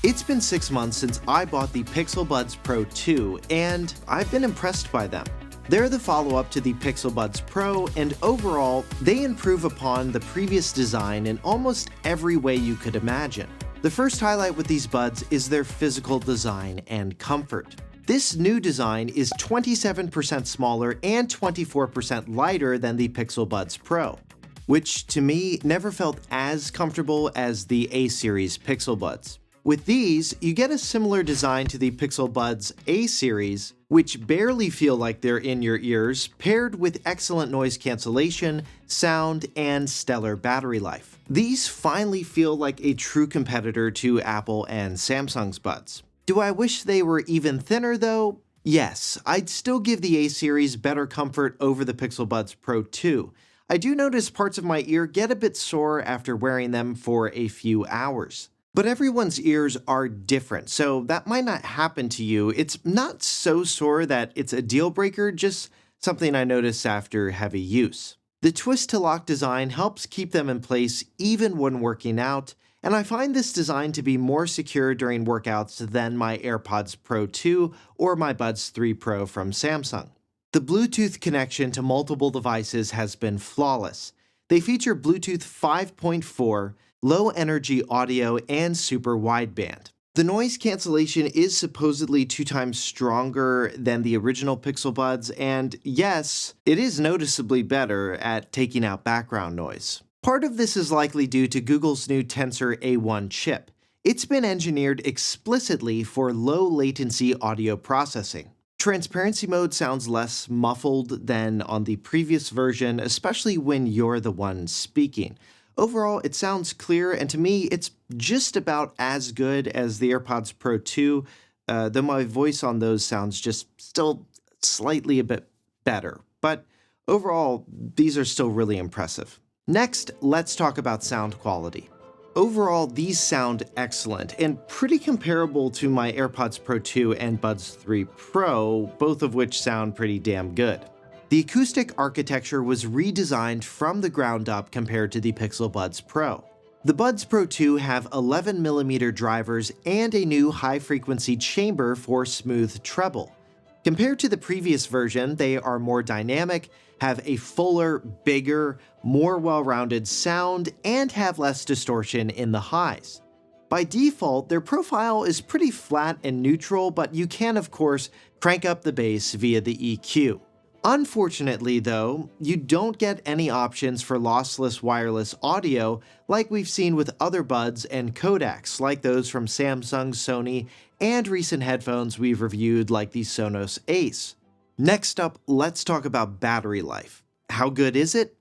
It's been 6 months since I bought the Pixel Buds Pro 2, and I've been impressed by them. They're the follow-up to the Pixel Buds Pro, and overall, they improve upon the previous design in almost every way you could imagine. The first highlight with these buds is their physical design and comfort. This new design is 27% smaller and 24% lighter than the Pixel Buds Pro, which to me never felt as comfortable as the A-series Pixel Buds. With these, you get a similar design to the Pixel Buds A-series, which barely feel like they're in your ears, paired with excellent noise cancellation, sound, and stellar battery life. These finally feel like a true competitor to Apple and Samsung's buds. Do I wish they were even thinner though? Yes, I'd still give the A-series better comfort over the Pixel Buds Pro 2. I do notice parts of my ear get a bit sore after wearing them for a few hours. But everyone's ears are different, so that might not happen to you. It's not so sore that it's a deal breaker, just something I notice after heavy use. The twist-to-lock design helps keep them in place even when working out, and I find this design to be more secure during workouts than my AirPods Pro 2 or my Buds 3 Pro from Samsung. The Bluetooth connection to multiple devices has been flawless. They feature Bluetooth 5.4, low-energy audio, and super wideband. The noise cancellation is supposedly 2 times stronger than the original Pixel Buds, and yes, it is noticeably better at taking out background noise. Part of this is likely due to Google's new Tensor A1 chip. It's been engineered explicitly for low-latency audio processing. Transparency mode sounds less muffled than on the previous version, especially when you're the one speaking. Overall, it sounds clear, and to me, it's just about as good as the AirPods Pro 2, though my voice on those sounds just still slightly a bit better. But overall, these are still really impressive. Next, let's talk about sound quality. Overall, these sound excellent and pretty comparable to my AirPods Pro 2 and Buds 3 Pro, both of which sound pretty damn good. The acoustic architecture was redesigned from the ground up compared to the Pixel Buds Pro. The Buds Pro 2 have 11mm drivers and a new high-frequency chamber for smooth treble. Compared to the previous version, they are more dynamic, have a fuller, bigger, more well-rounded sound, and have less distortion in the highs. By default, their profile is pretty flat and neutral, but you can, of course, crank up the bass via the EQ. Unfortunately, though, you don't get any options for lossless wireless audio like we've seen with other buds and codecs like those from Samsung, Sony, and recent headphones we've reviewed like the Sonos Ace. Next up, let's talk about battery life. How good is it?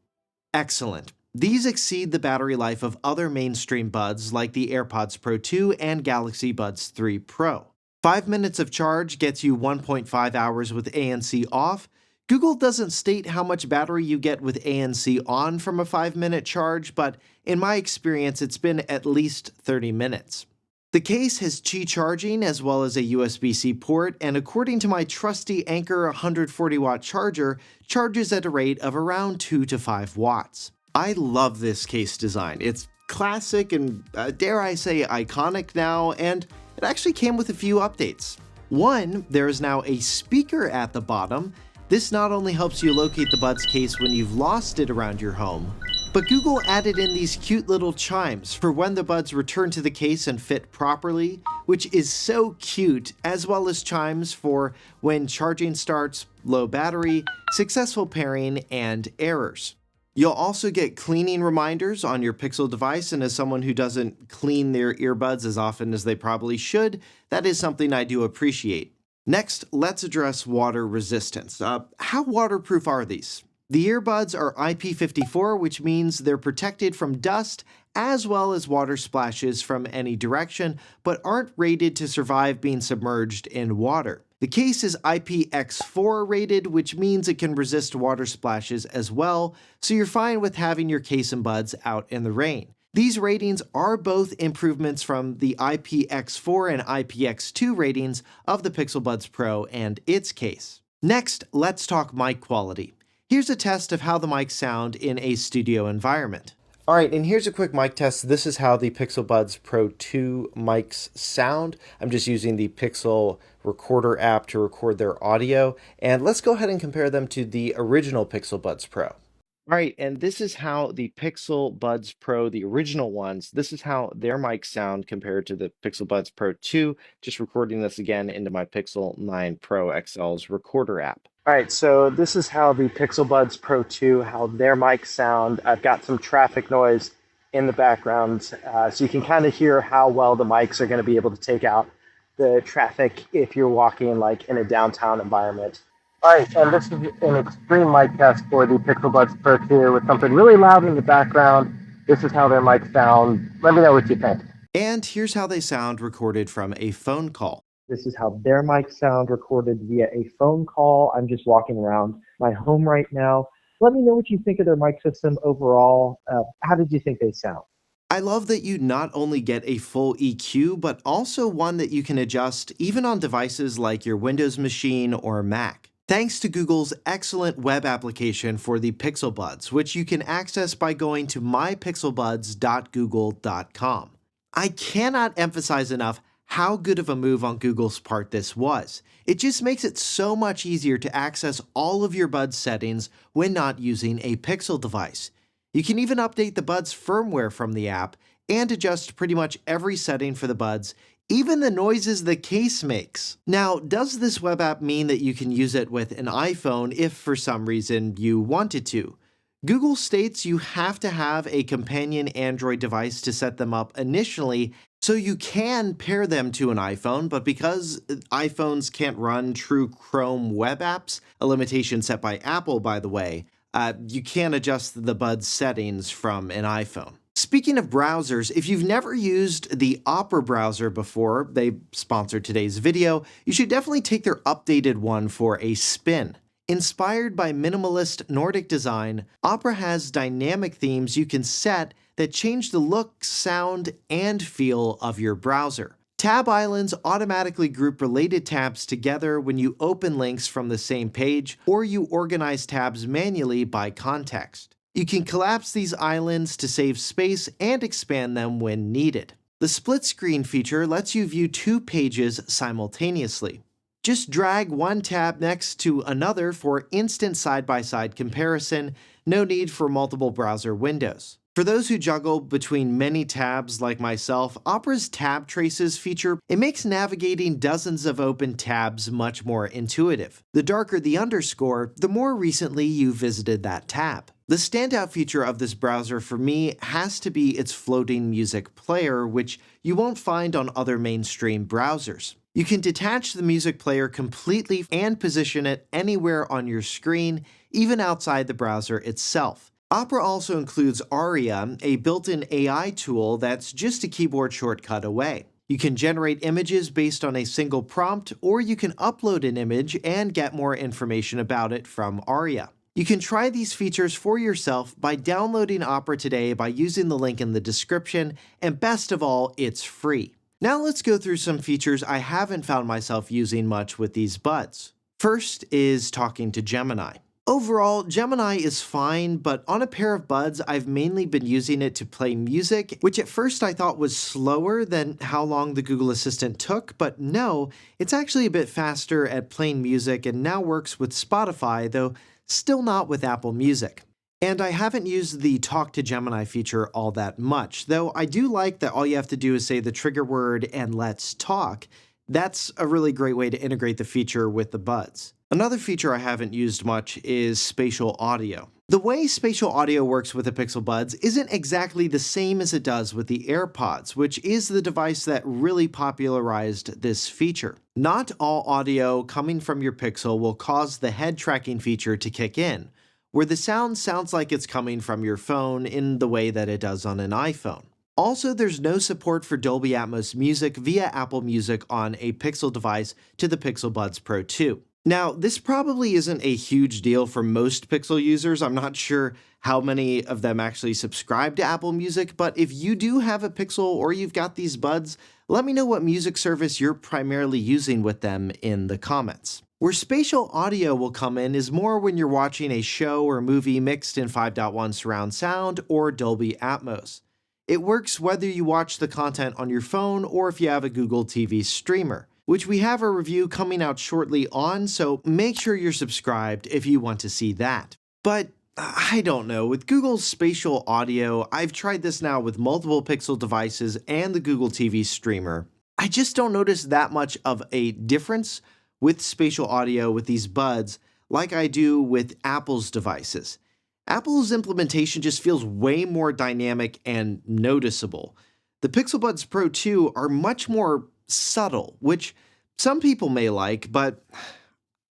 Excellent. These exceed the battery life of other mainstream buds like the AirPods Pro 2 and Galaxy Buds 3 Pro. 5 minutes of charge gets you 1.5 hours with ANC off. Google doesn't state how much battery you get with ANC on from a 5-minute charge, but in my experience, it's been at least 30 minutes. The case has Qi charging as well as a USB-C port, and according to my trusty Anker 140-watt charger, charges at a rate of around 2 to 5 watts. I love this case design. It's classic and, dare I say, iconic now, and it actually came with a few updates. One, there is now a speaker at the bottom. This not only helps you locate the Buds case when you've lost it around your home, but Google added in these cute little chimes for when the Buds return to the case and fit properly, which is so cute, as well as chimes for when charging starts, low battery, successful pairing, and errors. You'll also get cleaning reminders on your Pixel device, and as someone who doesn't clean their earbuds as often as they probably should, that is something I do appreciate. Next, let's address water resistance. How waterproof are these? The earbuds are IP54, which means they're protected from dust as well as water splashes from any direction, but aren't rated to survive being submerged in water. The case is IPX4 rated, which means it can resist water splashes as well, so you're fine with having your case and buds out in the rain. These ratings are both improvements from the IPX4 and IPX2 ratings of the Pixel Buds Pro and its case. Next, let's talk mic quality. Here's a test of how the mics sound in a studio environment. All right, and here's a quick mic test. This is how the Pixel Buds Pro 2 mics sound. I'm just using the Pixel Recorder app to record their audio. And let's go ahead and compare them to the original Pixel Buds Pro. All right, and this is how the Pixel Buds Pro, the original ones, this is how their mics sound compared to the Pixel Buds Pro 2. Just recording this again into my Pixel 9 Pro XL's recorder app. All right, so this is how the Pixel Buds Pro 2, how their mics sound. I've got some traffic noise in the background, so you can kind of hear how well the mics are going to be able to take out the traffic if you're walking like in a downtown environment. All right, and this is an extreme mic test for the Pixel Buds Pro 2 with something really loud in the background. This is how their mics sound. Let me know what you think. And here's how they sound recorded from a phone call. This is how their mics sound recorded via a phone call. I'm just walking around my home right now. Let me know what you think of their mic system overall. How did you think they sound? I love that you not only get a full EQ, but also one that you can adjust even on devices like your Windows machine or Mac. Thanks to Google's excellent web application for the Pixel Buds, which you can access by going to mypixelbuds.google.com. I cannot emphasize enough how good of a move on Google's part this was. It just makes it so much easier to access all of your Buds settings when not using a Pixel device. You can even update the Buds firmware from the app and adjust pretty much every setting for the Buds, even the noises the case makes. Now, does this web app mean that you can use it with an iPhone if for some reason you wanted to? Google states you have to have a companion Android device to set them up initially, so you can pair them to an iPhone, but because iPhones can't run true Chrome web apps, a limitation set by Apple, by the way, you can't adjust the Buds settings from an iPhone. Speaking of browsers, if you've never used the Opera browser before, they sponsored today's video, you should definitely take their updated one for a spin. Inspired by minimalist Nordic design, Opera has dynamic themes you can set that change the look, sound, and feel of your browser. Tab islands automatically group related tabs together when you open links from the same page, or you organize tabs manually by context. You can collapse these islands to save space and expand them when needed. The split screen feature lets you view two pages simultaneously. Just drag one tab next to another for instant side-by-side comparison, no need for multiple browser windows. For those who juggle between many tabs like myself, Opera's tab traces feature, it makes navigating dozens of open tabs much more intuitive. The darker the underscore, the more recently you visited that tab. The standout feature of this browser for me has to be its floating music player, which you won't find on other mainstream browsers. You can detach the music player completely and position it anywhere on your screen, even outside the browser itself. Opera also includes Aria, a built-in AI tool that's just a keyboard shortcut away. You can generate images based on a single prompt, or you can upload an image and get more information about it from Aria. You can try these features for yourself by downloading Opera today by using the link in the description, and best of all, it's free. Now let's go through some features I haven't found myself using much with these buds. First is talking to Gemini. Overall, Gemini is fine, but on a pair of buds, I've mainly been using it to play music, which at first I thought was slower than how long the Google Assistant took, but no, it's actually a bit faster at playing music and now works with Spotify, though still not with Apple Music. And I haven't used the Talk to Gemini feature all that much, though I do like that all you have to do is say the trigger word and let's talk. That's a really great way to integrate the feature with the buds. Another feature I haven't used much is spatial audio. The way spatial audio works with the Pixel Buds isn't exactly the same as it does with the AirPods, which is the device that really popularized this feature. Not all audio coming from your Pixel will cause the head tracking feature to kick in, where the sound sounds like it's coming from your phone in the way that it does on an iPhone. Also, there's no support for Dolby Atmos music via Apple Music on a Pixel device to the Pixel Buds Pro 2. Now, this probably isn't a huge deal for most Pixel users. I'm not sure how many of them actually subscribe to Apple Music, but if you do have a Pixel or you've got these buds, let me know what music service you're primarily using with them in the comments. Where spatial audio will come in is more when you're watching a show or movie mixed in 5.1 surround sound or Dolby Atmos. It works whether you watch the content on your phone or if you have a Google TV streamer, which we have a review coming out shortly on, so make sure you're subscribed if you want to see that. But I don't know, with Google's spatial audio, I've tried this now with multiple Pixel devices and the Google TV streamer. I just don't notice that much of a difference with spatial audio with these buds like I do with Apple's devices. Apple's implementation just feels way more dynamic and noticeable. The Pixel Buds Pro 2 are much more subtle, which some people may like, but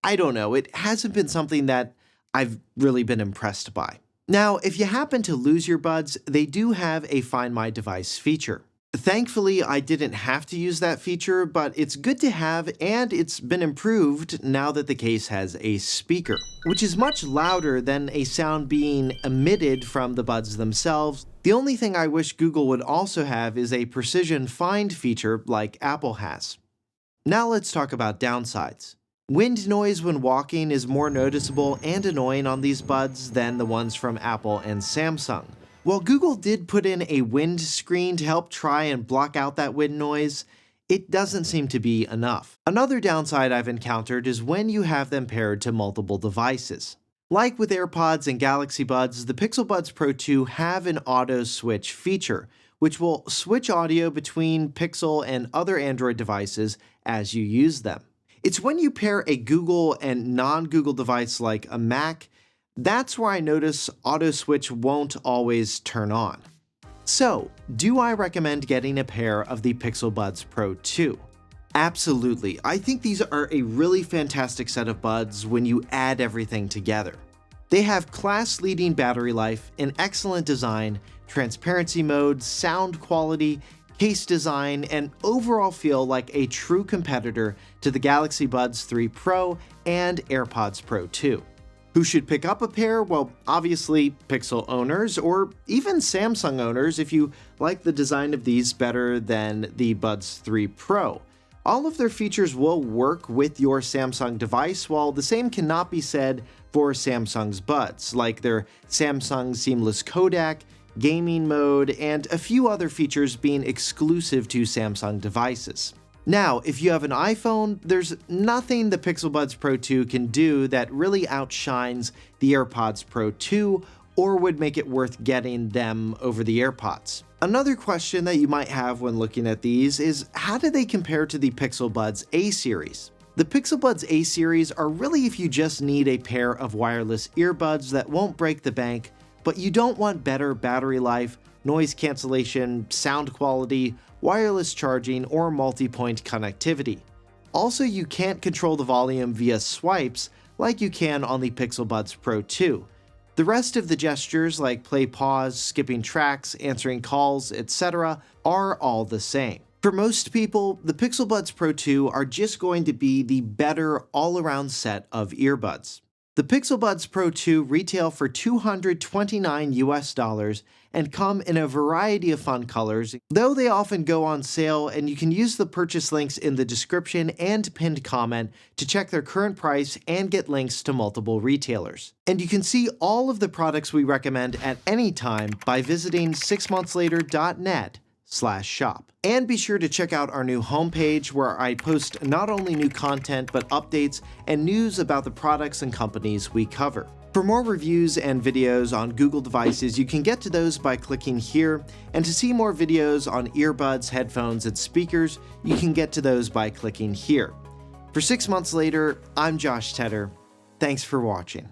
I don't know, it hasn't been something that I've really been impressed by. Now, if you happen to lose your buds, they do have a Find My Device feature. Thankfully, I didn't have to use that feature, but it's good to have, and it's been improved now that the case has a speaker, which is much louder than a sound being emitted from the buds themselves. The only thing I wish Google would also have is a precision find feature like Apple has. Now let's talk about downsides. Wind noise when walking is more noticeable and annoying on these buds than the ones from Apple and Samsung. While Google did put in a wind screen to help try and block out that wind noise, it doesn't seem to be enough. Another downside I've encountered is when you have them paired to multiple devices. Like with AirPods and Galaxy Buds, the Pixel Buds Pro 2 have an auto switch feature, which will switch audio between Pixel and other Android devices as you use them. It's when you pair a Google and non-Google device like a Mac, that's where I notice auto switch won't always turn on. So, do I recommend getting a pair of the Pixel Buds Pro 2? Absolutely. I think these are a really fantastic set of buds when you add everything together. They have class-leading battery life, an excellent design, transparency mode, sound quality, case design, and overall feel like a true competitor to the Galaxy Buds 3 Pro and AirPods Pro 2. Who should pick up a pair? Well, obviously Pixel owners, or even Samsung owners if you like the design of these better than the Buds 3 Pro. All of their features will work with your Samsung device, while the same cannot be said for Samsung's buds, like their Samsung Seamless Codec, gaming mode, and a few other features being exclusive to Samsung devices. Now, if you have an iPhone, there's nothing the Pixel Buds Pro 2 can do that really outshines the AirPods Pro 2 or would make it worth getting them over the AirPods. Another question that you might have when looking at these is, how do they compare to the Pixel Buds A-Series? The Pixel Buds A-Series are really if you just need a pair of wireless earbuds that won't break the bank, but you don't want better battery life, noise cancellation, sound quality, wireless charging, or multi-point connectivity. Also, you can't control the volume via swipes like you can on the Pixel Buds Pro 2. The rest of the gestures like play, pause, skipping tracks, answering calls, etc. are all the same. For most people, the Pixel Buds Pro 2 are just going to be the better all-around set of earbuds. The Pixel Buds Pro 2 retail for $229 US and come in a variety of fun colors, though they often go on sale, and you can use the purchase links in the description and pinned comment to check their current price and get links to multiple retailers. And you can see all of the products we recommend at any time by visiting 6monthlater.net/shop. And be sure to check out our new homepage where I post not only new content but updates and news about the products and companies we cover. For more reviews and videos on Google devices, you can get to those by clicking here, and to see more videos on earbuds, headphones, and speakers, you can get to those by clicking here. For 6 months later, I'm Josh Tedder. Thanks for watching.